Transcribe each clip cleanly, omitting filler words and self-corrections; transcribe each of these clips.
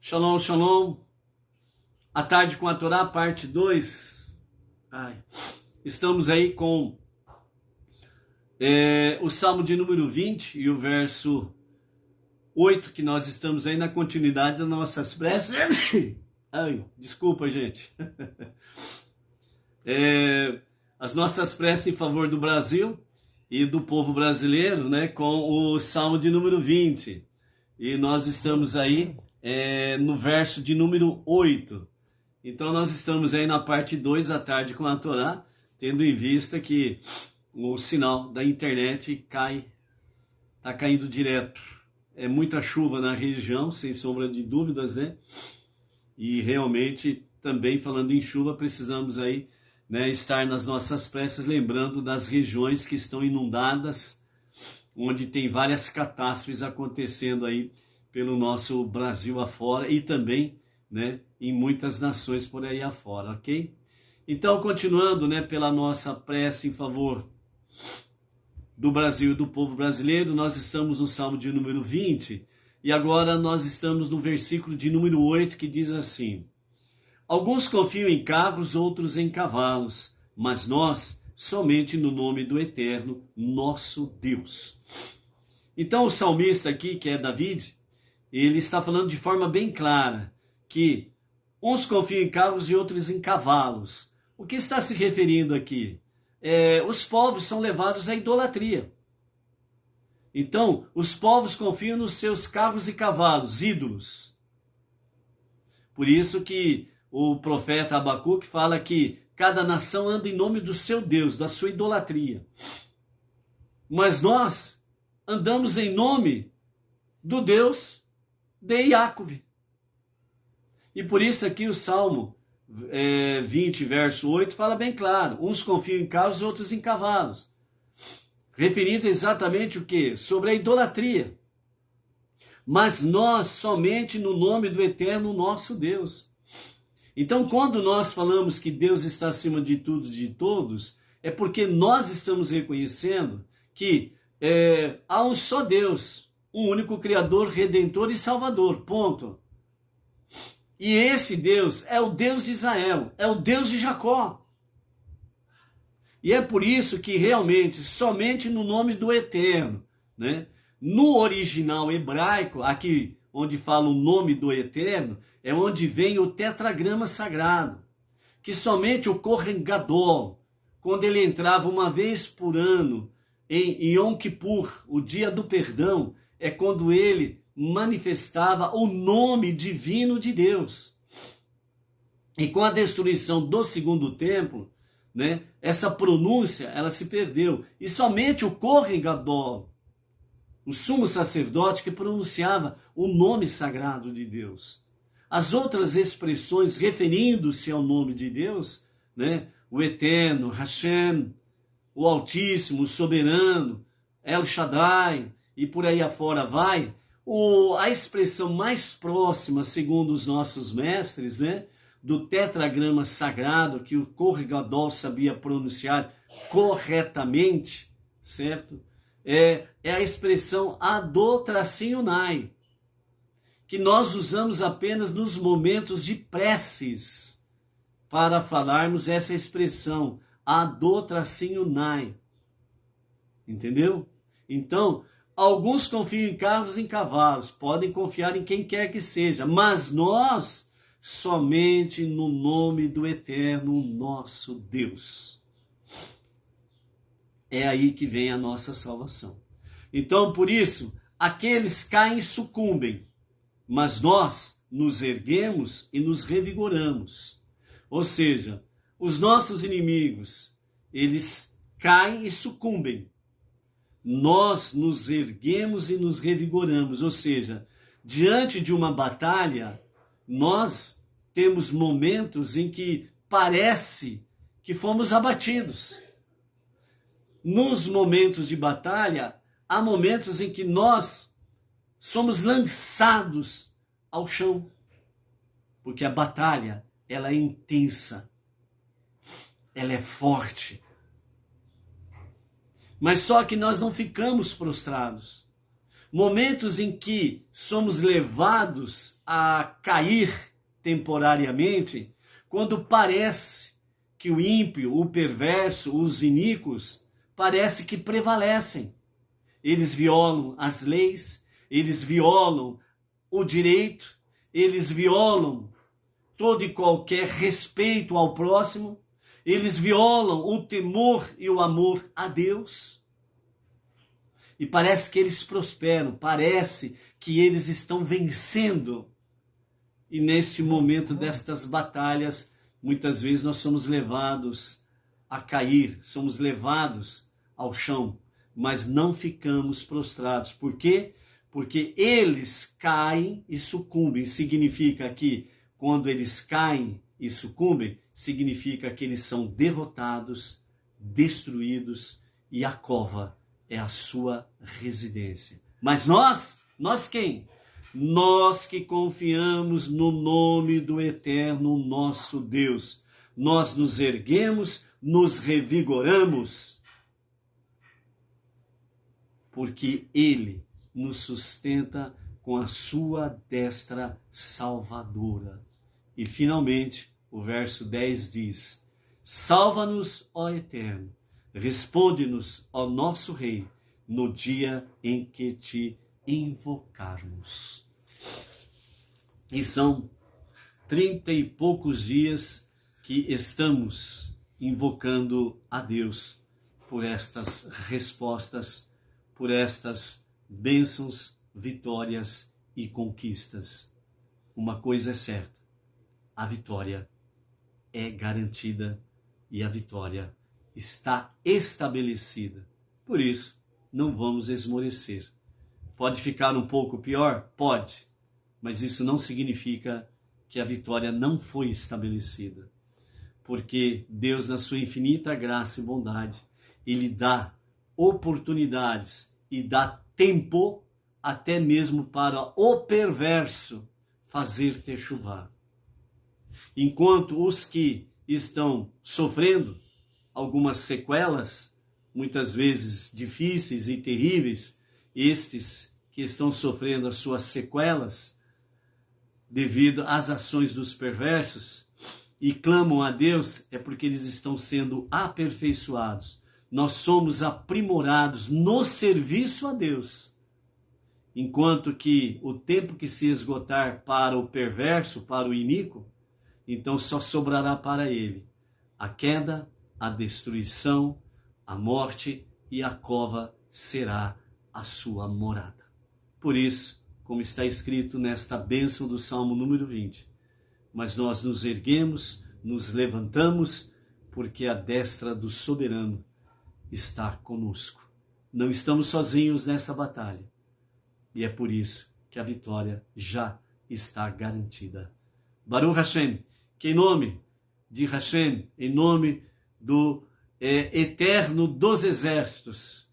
Shalom, shalom. A tarde com a Torá, parte 2. Estamos aí com o Salmo de número 20 e o verso 8, que nós estamos aí na continuidade das nossas preces. Desculpa, gente. As nossas preces em favor do Brasil e do povo brasileiro, né, com o Salmo de número 20. E nós estamos aí no verso de número 8. Então nós estamos aí na parte 2 à tarde com a Torá, tendo em vista que o sinal da internet está caindo direto. É muita chuva na região, sem sombra de dúvidas, né? E realmente, também falando em chuva, precisamos aí, né, estar nas nossas preces, lembrando das regiões que estão inundadas, onde tem várias catástrofes acontecendo aí pelo nosso Brasil afora e também, né, em muitas nações por aí afora, ok? Então, continuando, né, pela nossa prece em favor do Brasil e do povo brasileiro, nós estamos no Salmo de número 20 e agora nós estamos no versículo de número 8, que diz assim: alguns confiam em carros, outros em cavalos, mas nós somente no nome do Eterno, nosso Deus. Então o salmista aqui, que é David, ele está falando de forma bem clara que uns confiam em carros e outros em cavalos. O que está se referindo aqui? Os povos são levados à idolatria. Então, os povos confiam nos seus carros e cavalos, ídolos. Por isso que o profeta Abacuque fala que cada nação anda em nome do seu Deus, da sua idolatria. Mas nós andamos em nome do Deus de Iacove. E por isso aqui o Salmo 20, verso 8, fala bem claro: uns confiam em carros, outros em cavalos. Referindo exatamente o quê? Sobre a idolatria. Mas nós somente no nome do Eterno, nosso Deus. Então, quando nós falamos que Deus está acima de tudo e de todos, é porque nós estamos reconhecendo que há um só Deus, um único Criador, Redentor e Salvador, ponto. E esse Deus é o Deus de Israel, é o Deus de Jacó. E é por isso que realmente, somente no nome do Eterno, né? No original hebraico, aqui onde fala o nome do Eterno, é onde vem o tetragrama sagrado, que somente o Kohen Gadol, quando ele entrava uma vez por ano em Yom Kippur, o dia do perdão, é quando ele manifestava o nome divino de Deus. E com a destruição do segundo templo, né, essa pronúncia ela se perdeu. E somente o Kohen Gadol, o sumo sacerdote, que pronunciava o nome sagrado de Deus. As outras expressões referindo-se ao nome de Deus, né, o Eterno, Hashem, o Altíssimo, o Soberano, El Shaddai, e por aí afora vai, a expressão mais próxima, segundo os nossos mestres, né, do tetragrama sagrado, que o Kohen Gadol sabia pronunciar corretamente, certo? É a expressão Adô-Nai, que nós usamos apenas nos momentos de preces para falarmos essa expressão Adô-Nai. Entendeu? Então, alguns confiam em carros e em cavalos, podem confiar em quem quer que seja, mas nós somente no nome do Eterno, nosso Deus. É aí que vem a nossa salvação. Então, por isso, aqueles caem e sucumbem, mas nós nos erguemos e nos revigoramos. Ou seja, os nossos inimigos, eles caem e sucumbem. Nós nos erguemos e nos revigoramos. Ou seja, diante de uma batalha, nós temos momentos em que parece que fomos abatidos. Nos momentos de batalha, há momentos em que nós somos lançados ao chão, porque a batalha, ela é intensa, ela é forte. Mas só que nós não ficamos prostrados. momentos em que somos levados a cair temporariamente, quando parece que o ímpio, o perverso, os iníquos, parece que prevalecem. Eles violam as leis, eles violam o direito, eles violam todo e qualquer respeito ao próximo, eles violam o temor e o amor a Deus. E parece que eles prosperam, parece que eles estão vencendo. E neste momento destas batalhas, muitas vezes nós somos levados a cair, somos levados ao chão, mas não ficamos prostrados. Por quê? Porque eles caem e sucumbem. Significa que quando eles caem e sucumbem, significa que eles são derrotados, destruídos, e a cova é a sua residência. Mas nós quem? Nós que confiamos no nome do eterno nosso Deus. Nós nos erguemos, nos revigoramos, porque Ele nos sustenta com a sua destra salvadora. E finalmente, o verso 10 diz: salva-nos, ó Eterno, responde-nos, ó nosso Rei, no dia em que te invocarmos. E são 30 e poucos dias que estamos invocando a Deus por estas respostas, por estas bênçãos, vitórias e conquistas. Uma coisa é certa: a vitória é garantida e a vitória está estabelecida. Por isso, não vamos esmorecer. Pode ficar um pouco pior? Pode. Mas isso não significa que a vitória não foi estabelecida. Porque Deus, na sua infinita graça e bondade, Ele dá oportunidades e dá tempo até mesmo para o perverso fazer techuvá. Enquanto os que estão sofrendo algumas sequelas, muitas vezes difíceis e terríveis, estes que estão sofrendo as suas sequelas devido às ações dos perversos e clamam a Deus, é porque eles estão sendo aperfeiçoados. Nós somos aprimorados no serviço a Deus. Enquanto que o tempo que se esgotar para o perverso, para o iníquo, então só sobrará para ele a queda, a destruição, a morte, e a cova será a sua morada. Por isso, como está escrito nesta bênção do Salmo número 20, mas nós nos erguemos, nos levantamos, porque a destra do soberano está conosco. Não estamos sozinhos nessa batalha. E é por isso que a vitória já está garantida. Baruch Hashem, que em nome de Hashem, em nome do Eterno dos Exércitos,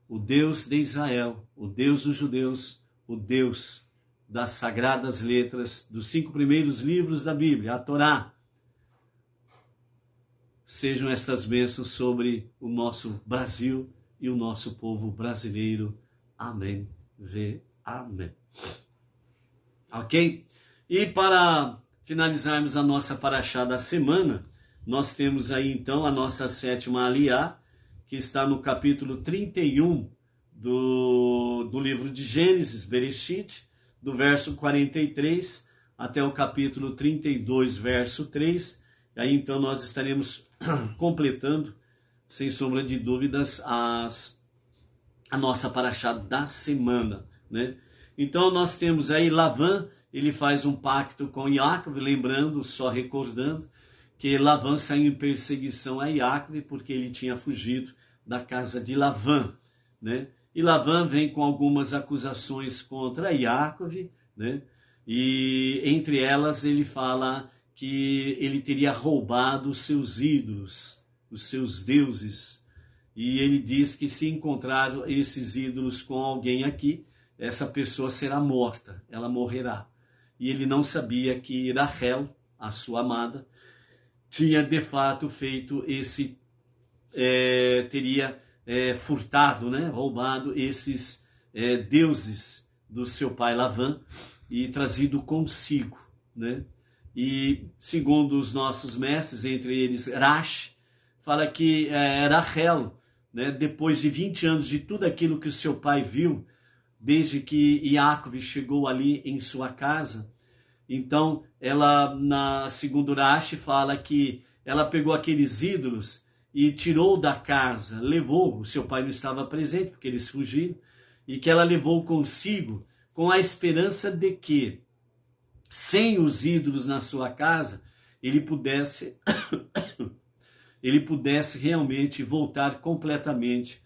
o Deus de Israel, o Deus dos judeus, o Deus das sagradas letras, dos 5 primeiros livros da Bíblia, a Torá, sejam estas bênçãos sobre o nosso Brasil e o nosso povo brasileiro. Amém. Amém. Ok? E para finalizarmos a nossa paraxá da semana, nós temos aí então a nossa 7ª aliá, que está no capítulo 31 do livro de Gênesis, Bereshit, do verso 43 até o capítulo 32, verso 3. E aí então nós estaremos completando, sem sombra de dúvidas, a nossa paraxá da semana, né? Então nós temos aí Lavã, ele faz um pacto com Yaakov, lembrando, só recordando, que Lavã saiu em perseguição a Yaakov porque ele tinha fugido da casa de Lavã, né? E Lavã vem com algumas acusações contra Yaakov, né? E entre elas ele fala que ele teria roubado os seus ídolos, os seus deuses. E ele diz que se encontrar esses ídolos com alguém aqui, essa pessoa será morta, ela morrerá. E ele não sabia que Rachel, a sua amada, tinha de fato feito teria furtado, né, roubado esses deuses do seu pai Lavã e trazido consigo, né? E segundo os nossos mestres, entre eles Rashi, fala que Rachel, né, depois de 20 anos de tudo aquilo que o seu pai viu, desde que Yaakov chegou ali em sua casa, então ela, segundo Rashi, fala que ela pegou aqueles ídolos e tirou da casa, levou, o seu pai não estava presente porque eles fugiram, e que ela levou consigo com a esperança de que, sem os ídolos na sua casa, ele pudesse realmente voltar completamente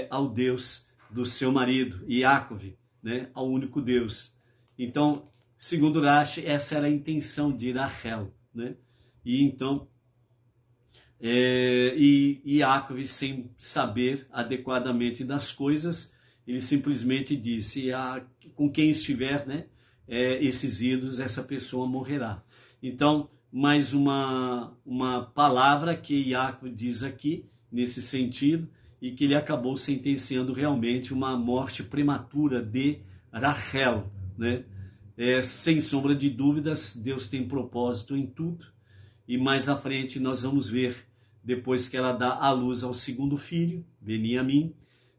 ao Deus do seu marido, Yaakov, né, ao único Deus. Então, segundo Rashi, essa era a intenção de Rachel, né? E então, Yaakov, sem saber adequadamente das coisas, ele simplesmente disse, com quem estiver, né, esses ídolos, essa pessoa morrerá. Então, mais uma palavra que Yaakov diz aqui, nesse sentido, e que ele acabou sentenciando realmente uma morte prematura de Rachel, né? Sem sombra de dúvidas, Deus tem propósito em tudo, e mais à frente nós vamos ver, depois que ela dá à luz ao segundo filho, Beniamim,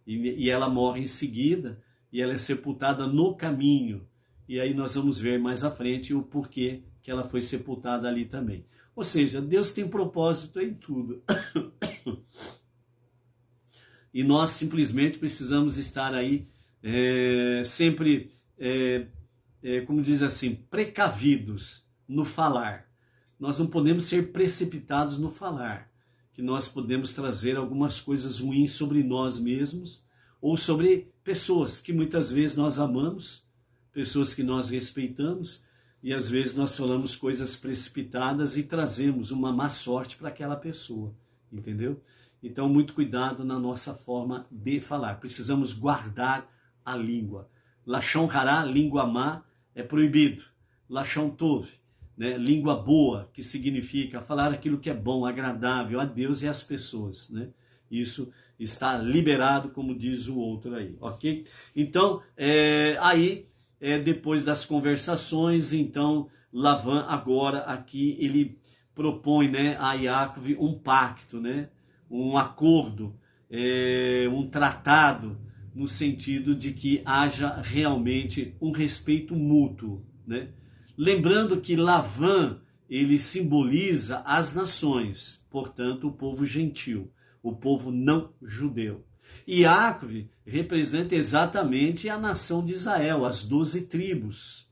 e ela morre em seguida, e ela é sepultada no caminho, e aí nós vamos ver mais à frente o porquê que ela foi sepultada ali também. Ou seja, Deus tem propósito em tudo. E nós simplesmente precisamos estar aí sempre, como diz assim, precavidos no falar. Nós não podemos ser precipitados no falar, que nós podemos trazer algumas coisas ruins sobre nós mesmos ou sobre pessoas que muitas vezes nós amamos, pessoas que nós respeitamos, e às vezes nós falamos coisas precipitadas e trazemos uma má sorte para aquela pessoa, entendeu? Então, muito cuidado na nossa forma de falar. Precisamos guardar a língua. Lashon hará, língua má, é proibido. Lashon tov, né? Língua boa, que significa falar aquilo que é bom, agradável a Deus e às pessoas, né? Isso está liberado, como diz o outro aí, ok? Então, depois das conversações, então, Lavã agora aqui, ele propõe, né, a Yaakov um pacto, né? Um acordo, um tratado, no sentido de que haja realmente um respeito mútuo, né? Lembrando que Lavã, ele simboliza as nações, portanto, o povo gentil, o povo não judeu. E Yaakov representa exatamente a nação de Israel, as 12 tribos,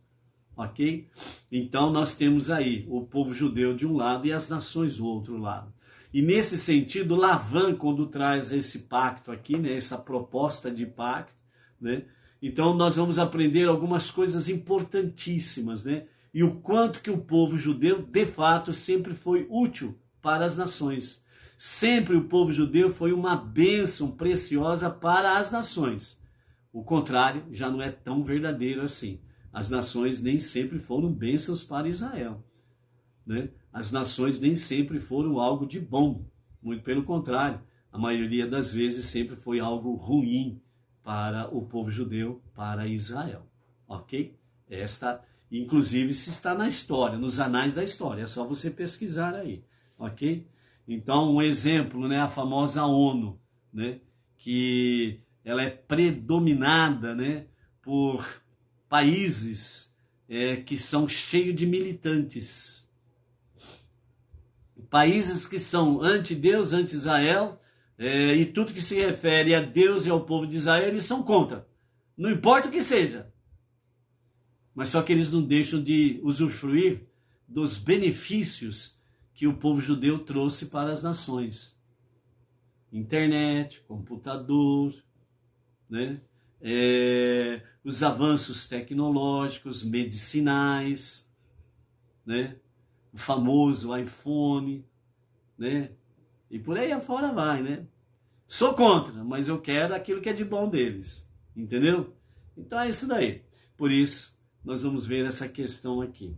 ok? Então nós temos aí o povo judeu de um lado e as nações do outro lado. E nesse sentido, Lavã, quando traz esse pacto aqui, né, essa proposta de pacto, né, então nós vamos aprender algumas coisas importantíssimas, né, e o quanto que o povo judeu, de fato, sempre foi útil para as nações. Sempre o povo judeu foi uma bênção preciosa para as nações. O contrário já não é tão verdadeiro assim. As nações nem sempre foram bênçãos para Israel, né? As nações nem sempre foram algo de bom, muito pelo contrário, a maioria das vezes sempre foi algo ruim para o povo judeu, para Israel, ok? Esta, inclusive, se está na história, nos anais da história, é só você pesquisar aí, ok? Então, um exemplo, né, a famosa ONU, né, que ela é predominada, né, por países que são cheios de militantes, países que são anti-Deus, anti-Israel, e tudo que se refere a Deus e ao povo de Israel, eles são contra. Não importa o que seja. Mas só que eles não deixam de usufruir dos benefícios que o povo judeu trouxe para as nações. Internet, computador, né? Os avanços tecnológicos, medicinais, né? O famoso iPhone, né? E por aí afora vai, né? Sou contra, mas eu quero aquilo que é de bom deles, entendeu? Então é isso daí. Por isso, nós vamos ver essa questão aqui.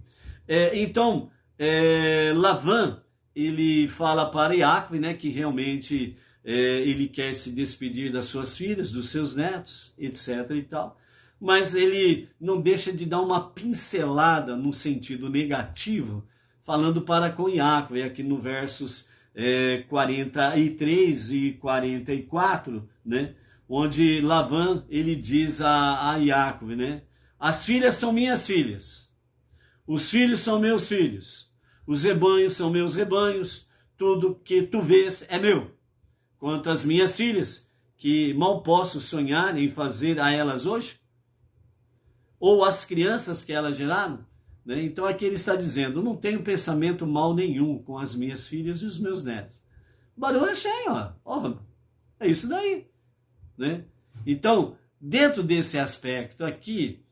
Lavã, ele fala para Yaakov, né, que realmente ele quer se despedir das suas filhas, dos seus netos, etc. e tal. Mas ele não deixa de dar uma pincelada no sentido negativo, falando para com Iaco, e aqui no versos 43 e 44, né? Onde Lavã ele diz a Iaco, né? As filhas são minhas filhas, os filhos são meus filhos, os rebanhos são meus rebanhos, tudo que tu vês é meu. Quanto às minhas filhas, que mal posso sonhar em fazer a elas hoje, ou as crianças que elas geraram, né? Então aqui ele está dizendo, não tenho pensamento mal nenhum com as minhas filhas e os meus netos. Baruch Hashem, ó, é isso daí, né? Então, dentro desse aspecto aqui,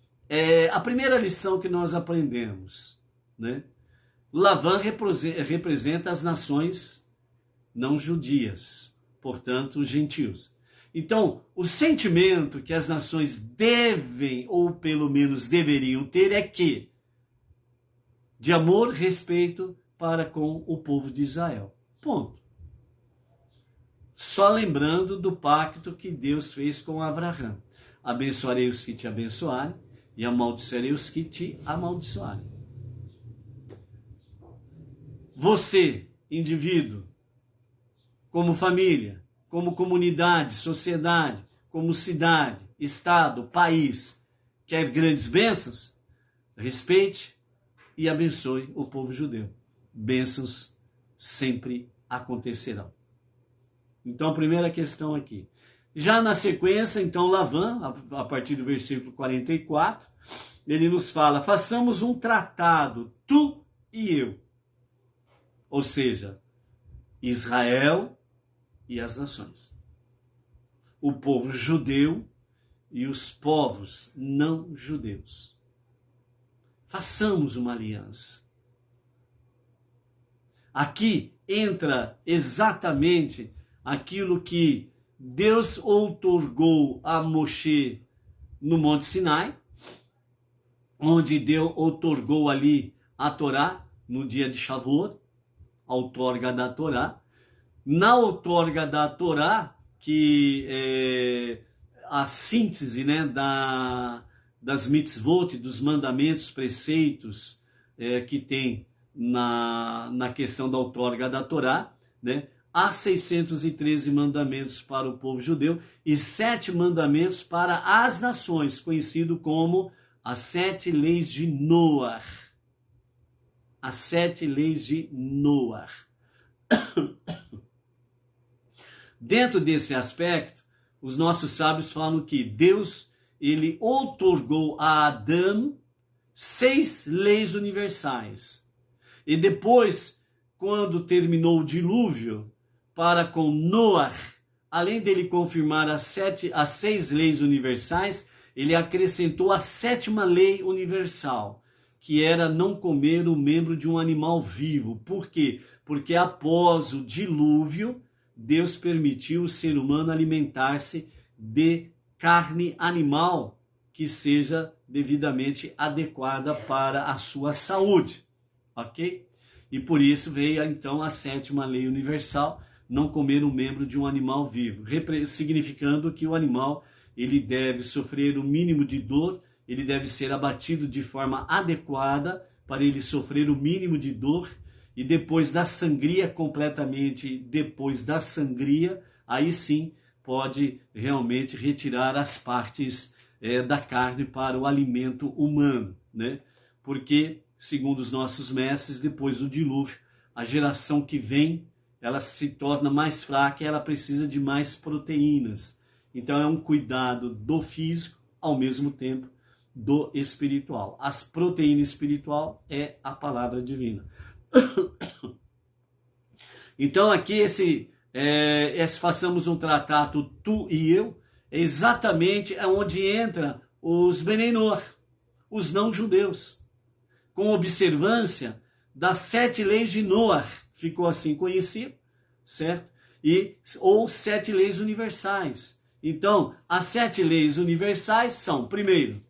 a primeira lição que nós aprendemos, né? Lavã representa as nações não judias, portanto, os gentios. Então, o sentimento que as nações devem, ou pelo menos deveriam ter, é que de amor, respeito para com o povo de Israel. Ponto. Só lembrando do pacto que Deus fez com Abraão. Abençoarei os que te abençoarem e amaldiçoarei os que te amaldiçoarem. Você, indivíduo, como família, como comunidade, sociedade, como cidade, estado, país, quer grandes bênçãos? Respeite e abençoe o povo judeu. Bênçãos sempre acontecerão. Então, a primeira questão aqui. Já na sequência, então, Lavã, a partir do versículo 44, ele nos fala, façamos um tratado, tu e eu. Ou seja, Israel e as nações. O povo judeu e os povos não judeus. Façamos uma aliança. Aqui entra exatamente aquilo que Deus outorgou a Moshe no Monte Sinai, onde Deus outorgou ali a Torá, no dia de Shavuot, a outorga da Torá. Na outorga da Torá, que é a síntese, né, das mitzvot, dos mandamentos, preceitos que tem na questão da outorga da Torá, né, há 613 mandamentos para o povo judeu e 7 mandamentos para as nações, conhecido como as 7 leis de Noar. As 7 leis de Noar. Dentro desse aspecto, os nossos sábios falam que Deus, ele outorgou a Adão 6 leis universais. E depois, quando terminou o dilúvio, para com Noar, além dele confirmar as 6 leis universais, ele acrescentou a 7ª lei universal, que era não comer o membro de um animal vivo. Por quê? Porque após o dilúvio, Deus permitiu o ser humano alimentar-se de carne animal que seja devidamente adequada para a sua saúde, ok? E por isso veio então a 7ª lei universal, não comer um membro de um animal vivo, significando que o animal ele deve sofrer o mínimo de dor, ele deve ser abatido de forma adequada para ele sofrer o mínimo de dor. E depois da sangria, completamente depois da sangria, aí sim pode realmente retirar as partes da carne para o alimento humano, né? Porque, segundo os nossos mestres, depois do dilúvio, a geração que vem, ela se torna mais fraca e ela precisa de mais proteínas. Então é um cuidado do físico, ao mesmo tempo do espiritual. A proteína espiritual é a palavra divina. Então aqui façamos um tratado tu e eu, é exatamente onde entra os Benenor, os não judeus, com observância das 7 leis de Noar, ficou assim conhecido, certo? Ou 7 leis universais. Então, as 7 leis universais são, primeiro,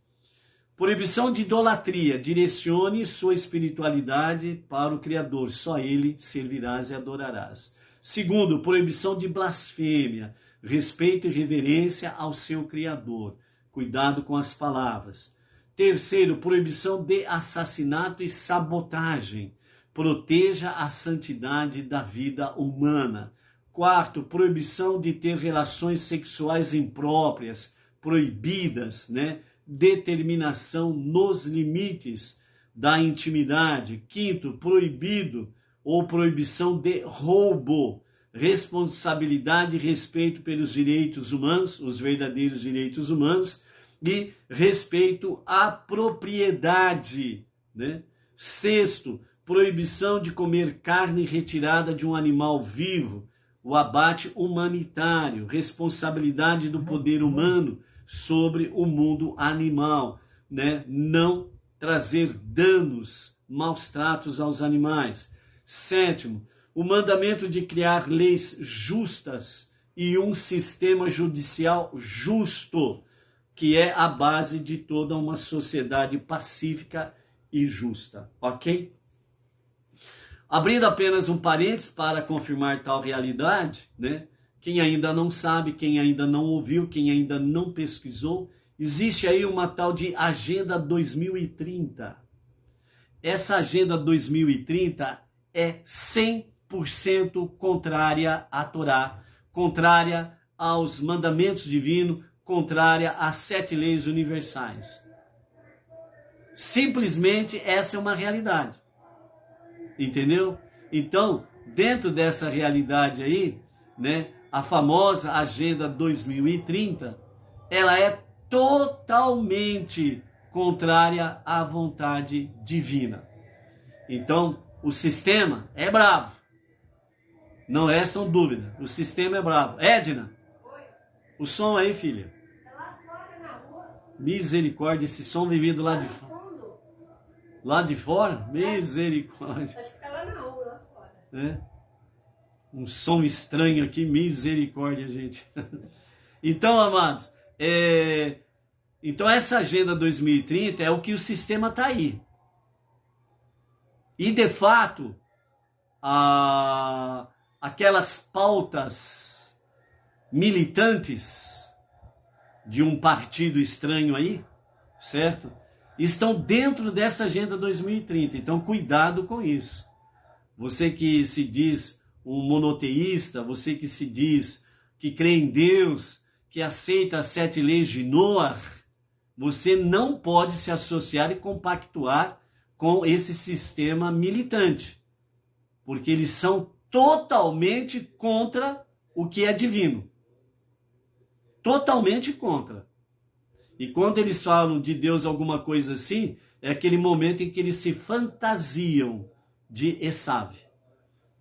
proibição de idolatria, direcione sua espiritualidade para o Criador, só Ele servirás e adorarás. Segundo, proibição de blasfêmia, respeito e reverência ao seu Criador. Cuidado com as palavras. Terceiro, proibição de assassinato e sabotagem. Proteja a santidade da vida humana. Quarto, proibição de ter relações sexuais impróprias, proibidas, né? Determinação nos limites da intimidade. Quinto, proibido ou proibição de roubo, responsabilidade e respeito pelos direitos humanos, os verdadeiros direitos humanos, e respeito à propriedade, né? Sexto, proibição de comer carne retirada de um animal vivo, o abate humanitário, responsabilidade do poder humano sobre o mundo animal, né? Não trazer danos, maus tratos aos animais. Sétimo, o mandamento de criar leis justas e um sistema judicial justo, que é a base de toda uma sociedade pacífica e justa, ok? Abrindo apenas um parênteses para confirmar tal realidade, né? Quem ainda não sabe, quem ainda não ouviu, quem ainda não pesquisou, existe aí uma tal de Agenda 2030. Essa Agenda 2030 é 100% contrária à Torá, contrária aos mandamentos divinos, contrária às 7 leis universais. Simplesmente essa é uma realidade. Entendeu? Então, dentro dessa realidade aí, né, a famosa Agenda 2030, ela é totalmente contrária à vontade divina. Então, o sistema é bravo. Não restam dúvida. O sistema é bravo. Edna, o som aí, filha. Tá lá fora na rua. Misericórdia, esse som vivido lá de fora. Lá de fora? Misericórdia. Acho que tá lá na rua, lá fora. É. Um som estranho aqui, misericórdia, gente. Então, amados, então essa Agenda 2030 é o que o sistema está aí. E, de fato, aquelas pautas militantes de um partido estranho aí, certo? Estão dentro dessa Agenda 2030. Então, cuidado com isso. Você que se diz um monoteísta, você que se diz que crê em Deus, que aceita as 7 leis de Noé, você não pode se associar e compactuar com esse sistema militante, porque eles são totalmente contra o que é divino. Totalmente contra. E quando eles falam de Deus alguma coisa assim, é aquele momento em que eles se fantasiam de Esav.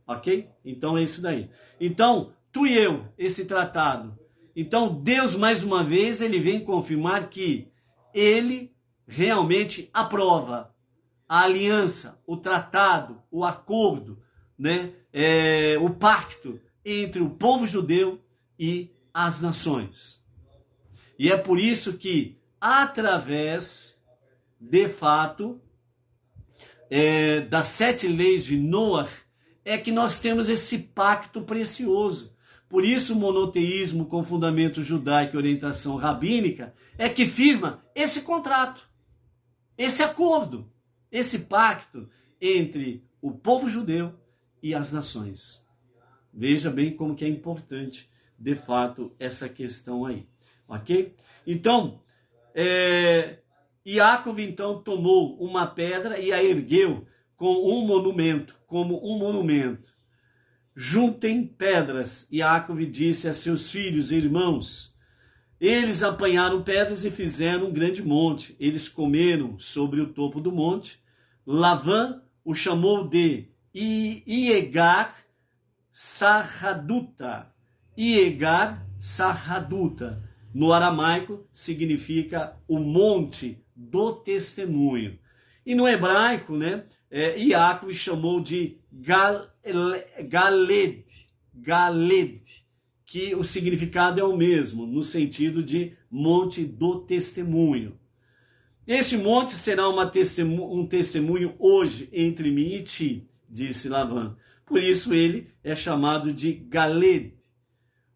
Ok? Então é isso daí. Então, tu e eu, esse tratado. Então, Deus, mais uma vez, ele vem confirmar que ele realmente aprova a aliança, o tratado, o acordo, né? O pacto entre o povo judeu e as nações. E é por isso que, através, de fato, das 7 leis de Noé, é que nós temos esse pacto precioso. Por isso o monoteísmo com fundamento judaico e orientação rabínica é que firma esse contrato, esse acordo, esse pacto entre o povo judeu e as nações. Veja bem como que é importante, de fato, essa questão aí. Ok? Então, Iacov então tomou uma pedra e a ergueu como um monumento. Juntem pedras. Iacov disse a seus filhos e irmãos. Eles apanharam pedras e fizeram um grande monte. Eles comeram sobre o topo do monte. Lavã o chamou de Iegar Sarraduta. Iegar Sarraduta. No aramaico significa o monte do testemunho. E no hebraico, né, Iacov chamou de Galed, que o significado é o mesmo, no sentido de monte do testemunho. Este monte será um testemunho hoje entre mim e ti. disse Lavã. Por isso ele é chamado de Galed.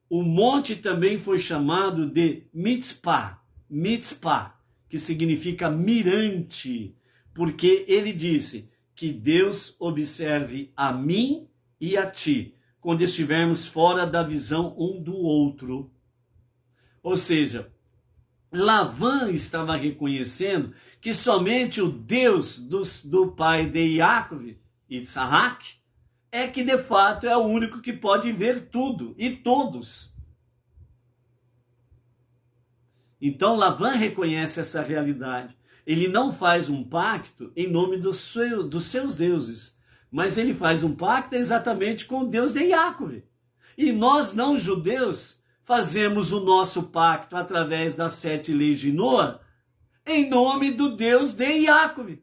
O monte também foi chamado de Mitzpah, que significa mirante, porque ele disse que Deus observe a mim e a ti, quando estivermos fora da visão um do outro. Ou seja, Lavã estava reconhecendo que somente o Deus do pai de Jacob, Isaac, é que de fato é o único que pode ver tudo e todos. Então Lavã reconhece essa realidade. Ele não faz um pacto em nome dos seus deuses, mas ele faz um pacto exatamente com o Deus de Jacob. E nós não judeus fazemos o nosso pacto através das 7 leis de Noa em nome do Deus de Jacob,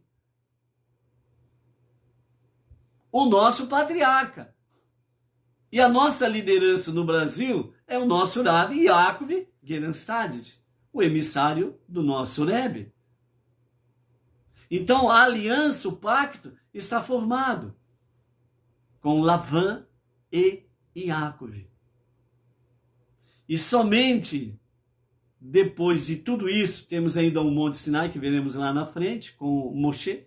o nosso patriarca. E a nossa liderança no Brasil é o nosso Rav Yaakov Gerenstad, o emissário do nosso Rebbe. Então a aliança, o pacto, está formado com Lavã e Yaakov. E somente depois de tudo isso, temos ainda um Monte Sinai que veremos lá na frente com Moshe.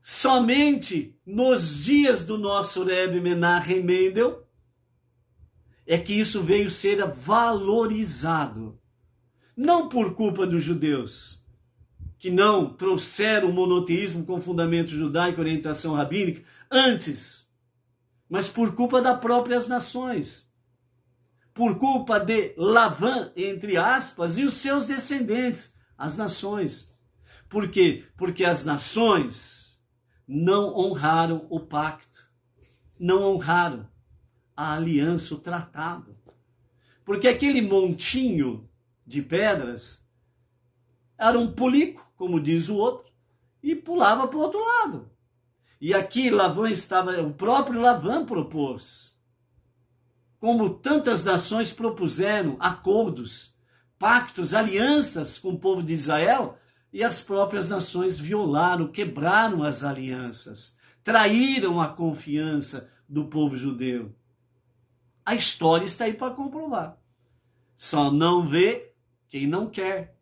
Somente nos dias do nosso Rebbe Menachem Mendel é que isso veio ser valorizado. Não por culpa dos judeus, que não trouxeram o monoteísmo com fundamento judaico e orientação rabínica antes, mas por culpa das próprias nações. Por culpa de Lavã, entre aspas, e os seus descendentes, as nações. Por quê? Porque as nações não honraram o pacto, não honraram a aliança, o tratado. Porque aquele montinho de pedras era um pulico, como diz o outro, e pulava para o outro lado. E aqui Lavã estava, o próprio Lavã propôs. Como tantas nações propuseram acordos, pactos, alianças com o povo de Israel, e as próprias nações violaram, quebraram as alianças, traíram a confiança do povo judeu. A história está aí para comprovar. Só não vê quem não quer.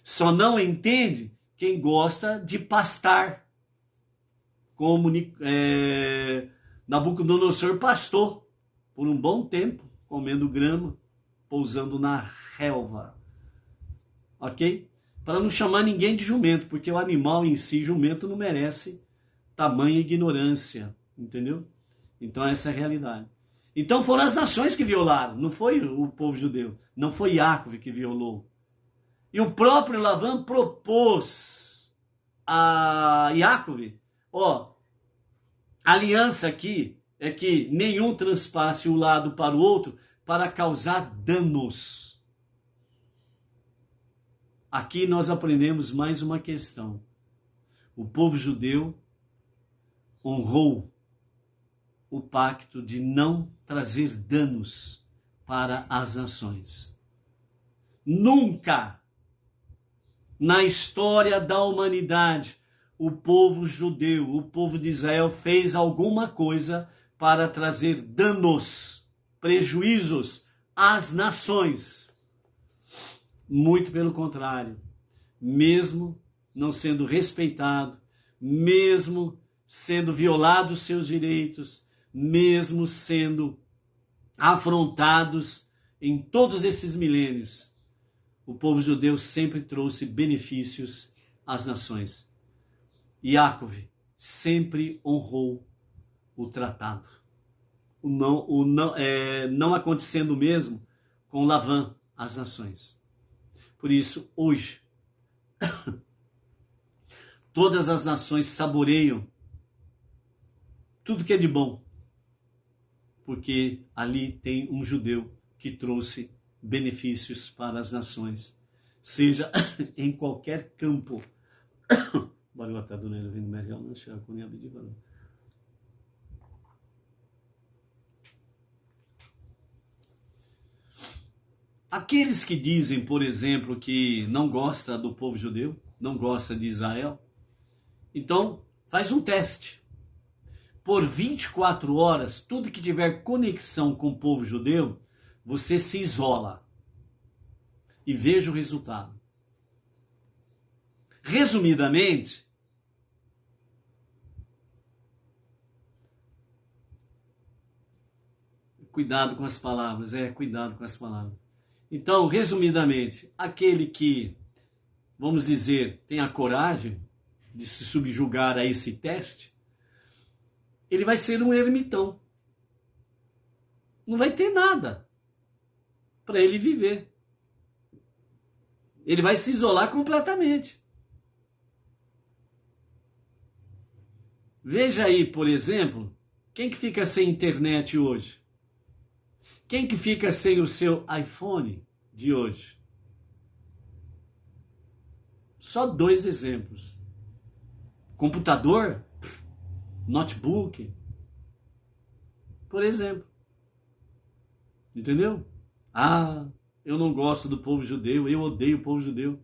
Só não entende quem gosta de pastar, como Nabucodonosor pastou por um bom tempo, comendo grama, pousando na relva. Ok? Para não chamar ninguém de jumento, porque o animal em si, jumento, não merece tamanha ignorância. Entendeu? Então essa é a realidade. Então foram as nações que violaram, não foi o povo judeu. Não foi Yaakov que violou. E o próprio Lavã propôs a Yaakov, a aliança aqui é que nenhum transpasse um lado para o outro para causar danos. Aqui nós aprendemos mais uma questão. O povo judeu honrou o pacto de não trazer danos para as nações. Nunca na história da humanidade o povo judeu, o povo de Israel fez alguma coisa para trazer danos, prejuízos às nações. Muito pelo contrário, mesmo não sendo respeitado, mesmo sendo violados seus direitos, mesmo sendo afrontados em todos esses milênios, o povo judeu sempre trouxe benefícios às nações. Yaakov sempre honrou o tratado. Não acontecendo o mesmo com Lavã, as nações. Por isso, hoje, todas as nações saboreiam tudo que é de bom, porque ali tem um judeu que trouxe benefícios para as nações, seja em qualquer campo. Aqueles que dizem, por exemplo, que não gosta do povo judeu, não gosta de Israel, então faz um teste. por 24 horas, tudo que tiver conexão com o povo judeu, você se isola. E veja o resultado. Resumidamente, cuidado com as palavras, cuidado com as palavras. Então, resumidamente, aquele que, vamos dizer, tem a coragem de se subjugar a esse teste, ele vai ser um ermitão. Não vai ter nada para ele viver. Ele vai se isolar completamente. Veja aí, por exemplo, quem que fica sem internet hoje? Quem que fica sem o seu iPhone de hoje? Só 2 exemplos. Computador, notebook, por exemplo. Entendeu? Ah, eu não gosto do povo judeu, eu odeio o povo judeu.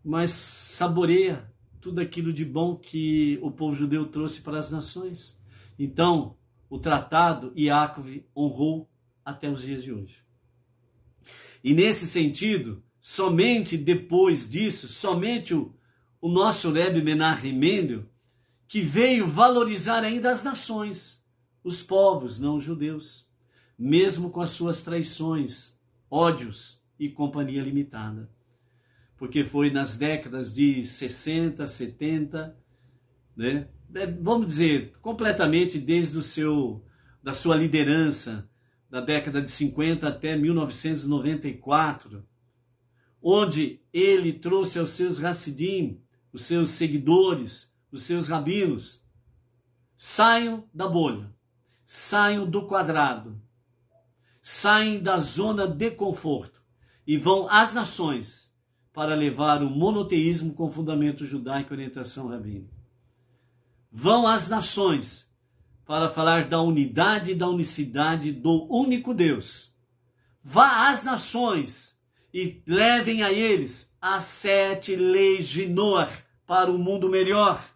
Mas saboreia tudo aquilo de bom que o povo judeu trouxe para as nações. Então, o tratado Iacov honrou até os dias de hoje. E nesse sentido, somente depois disso, somente o nosso Rebbe Menahem Mendel, que veio valorizar ainda as nações, os povos não judeus, mesmo com as suas traições, ódios e companhia limitada. Porque foi nas décadas de 60, 70, né? Vamos dizer, completamente desde da sua liderança, da década de 50 até 1994, onde ele trouxe aos seus Hassidim, os seus seguidores, os seus rabinos, saiam da bolha, saiam do quadrado, saem da zona de conforto e vão às nações para levar o monoteísmo com fundamento judaico e orientação rabínica. Vão às nações para falar da unidade e da unicidade do único Deus. Vá às nações e levem a eles as 7 leis de Noé para um mundo melhor.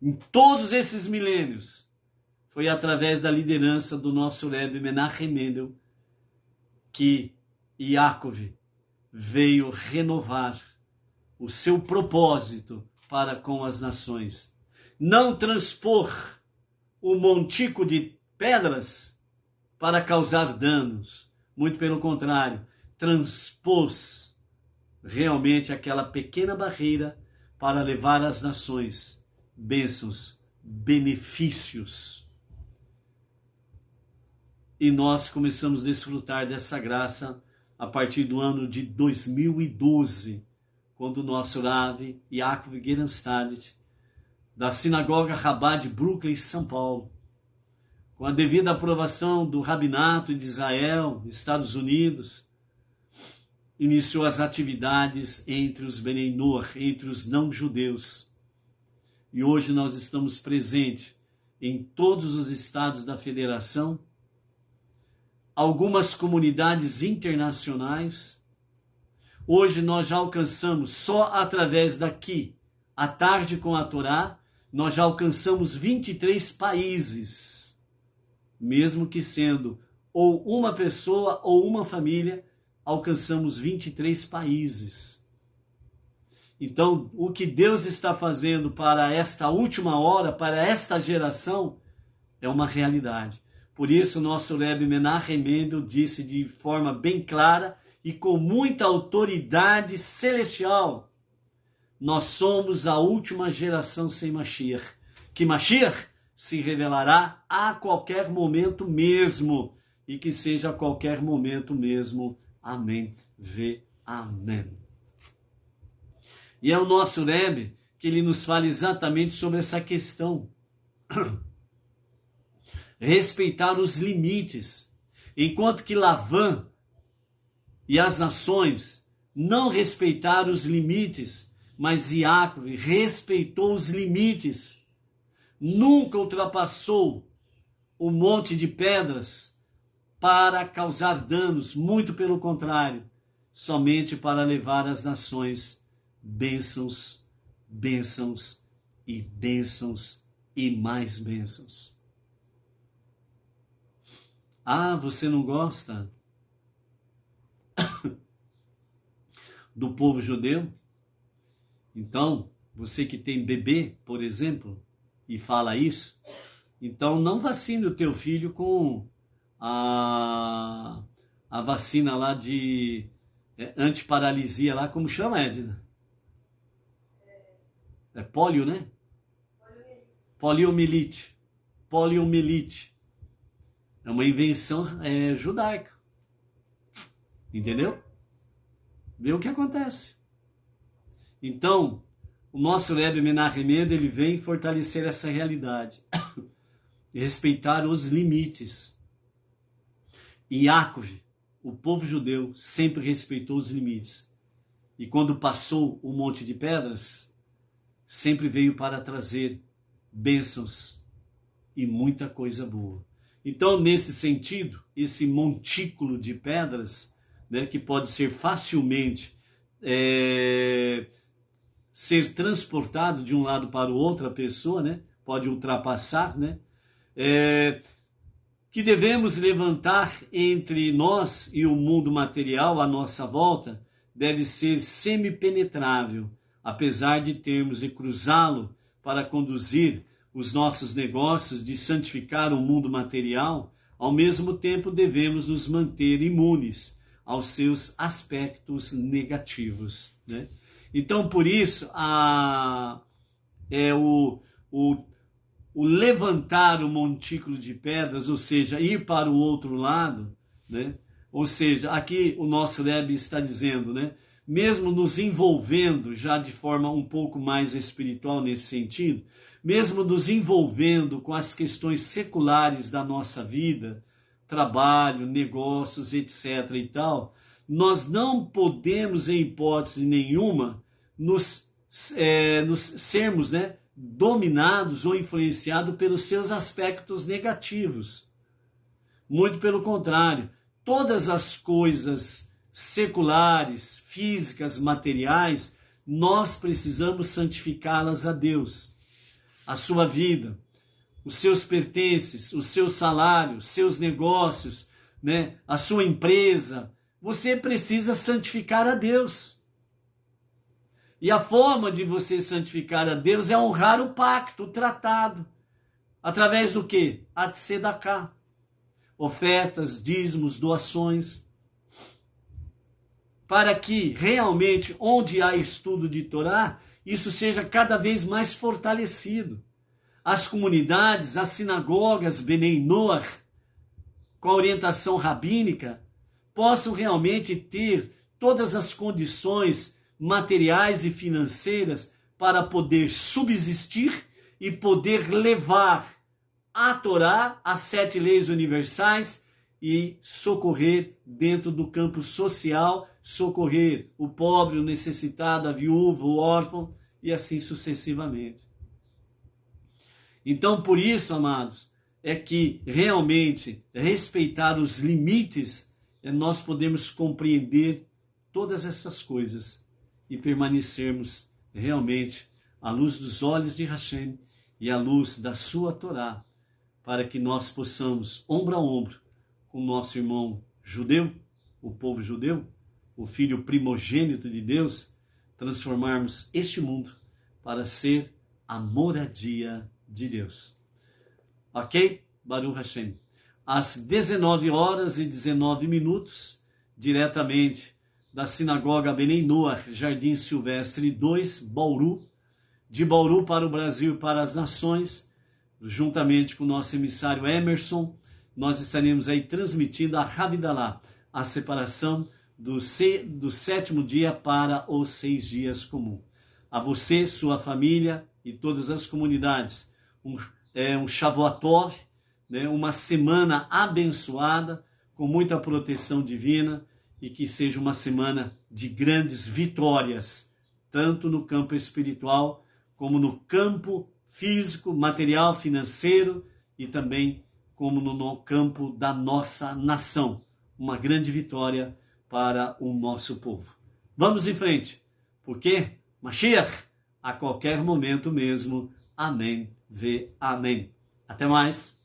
Em todos esses milênios, foi através da liderança do nosso Rebbe Menahem Mendel que Iacov veio renovar o seu propósito para com as nações. Não transpor o montico de pedras para causar danos. Muito pelo contrário, transpôs realmente aquela pequena barreira para levar às nações bênçãos, benefícios. E nós começamos a desfrutar dessa graça a partir do ano de 2012, quando o nosso Rav Yaakov Gerenstadt, da Sinagoga Rabá de Brooklyn, São Paulo, com a devida aprovação do Rabinato de Israel, Estados Unidos, iniciou as atividades entre os Benei Noach, entre os não-judeus. E hoje nós estamos presentes em todos os estados da federação, algumas comunidades internacionais. Hoje nós já alcançamos, só através daqui, à tarde com a Torá, nós já alcançamos 23 países, mesmo que sendo ou uma pessoa ou uma família, alcançamos 23 países. Então, o que Deus está fazendo para esta última hora, para esta geração, é uma realidade. Por isso, nosso Rebbe Menahem Mendel disse de forma bem clara e com muita autoridade celestial: nós somos a última geração sem Mashiach. Que Mashiach se revelará a qualquer momento mesmo, e que seja a qualquer momento mesmo. Amém. Amém. E é o nosso Rebbe que ele nos fala exatamente sobre essa questão. Respeitar os limites. Enquanto que Lavã e as nações não respeitaram os limites, mas Iacov respeitou os limites. Nunca ultrapassou o monte de pedras para causar danos, muito pelo contrário, somente para levar às nações bênçãos, bênçãos e bênçãos e mais bênçãos. Ah, você não gosta do povo judeu? Então, você que tem bebê, por exemplo, e fala isso, então não vacine o teu filho com a vacina lá de antiparalisia lá, como chama, Edna? É pólio, né? Poliomielite. Poliomielite. É uma invenção judaica. Entendeu? Vê o que acontece. Então, o nosso Rebbe Menachem Mendel, ele vem fortalecer essa realidade. E respeitar os limites. E Yaakov, o povo judeu, sempre respeitou os limites. E quando passou o Monte de Pedras, sempre veio para trazer bênçãos e muita coisa boa. Então, nesse sentido, esse montículo de pedras, né, que pode ser facilmente ser transportado de um lado para o outro, a pessoa, né, pode ultrapassar, né, que devemos levantar entre nós e o mundo material à nossa volta, deve ser semi-penetrável, apesar de termos de cruzá-lo para conduzir os nossos negócios, de santificar o mundo material. Ao mesmo tempo devemos nos manter imunes aos seus aspectos negativos, né? Então, por isso, o levantar o montículo de pedras, ou seja, ir para o outro lado, né? Ou seja, aqui o nosso Rebbe está dizendo, né? Mesmo nos envolvendo já de forma um pouco mais espiritual nesse sentido, mesmo nos envolvendo com as questões seculares da nossa vida, trabalho, negócios, etc. e tal, nós não podemos, em hipótese nenhuma, nos sermos, né, dominados ou influenciados pelos seus aspectos negativos. Muito pelo contrário, todas as coisas seculares, físicas, materiais, nós precisamos santificá-las a Deus. A sua vida, os seus pertences, o seu salário, seus negócios, né, a sua empresa, você precisa santificar a Deus. E a forma de você santificar a Deus é honrar o pacto, o tratado. Através do quê? A tzedakah. Ofertas, dízimos, doações. Para que realmente, onde há estudo de Torá, isso seja cada vez mais fortalecido. As comunidades, as sinagogas, Benei Noach, com a orientação rabínica, possam realmente ter todas as condições materiais e financeiras para poder subsistir e poder levar a Torá, as 7 leis universais e socorrer dentro do campo social, socorrer o pobre, o necessitado, a viúva, o órfão e assim sucessivamente. Então, por isso, amados, é que realmente respeitar os limites, nós podemos compreender todas essas coisas e permanecermos realmente à luz dos olhos de Hashem e à luz da sua Torá, para que nós possamos, ombro a ombro, com o nosso irmão judeu, o povo judeu, o filho primogênito de Deus, transformarmos este mundo para ser a moradia de Deus. Ok? Baruch Hashem. Às 19h19, diretamente da Sinagoga Benei Noach, Jardim Silvestre 2, Bauru, de Bauru para o Brasil e para as nações, juntamente com o nosso emissário Emerson, nós estaremos aí transmitindo a Havidalah, a separação do 7º dia para os 6 dias comum. A você, sua família e todas as comunidades, um Shavuot Tov, né, uma semana abençoada, com muita proteção divina, e que seja uma semana de grandes vitórias, tanto no campo espiritual, como no campo físico, material, financeiro, e também como no campo da nossa nação. Uma grande vitória para o nosso povo. Vamos em frente, porque Mashiach a qualquer momento mesmo. Amém. Vê. Amém. Até mais.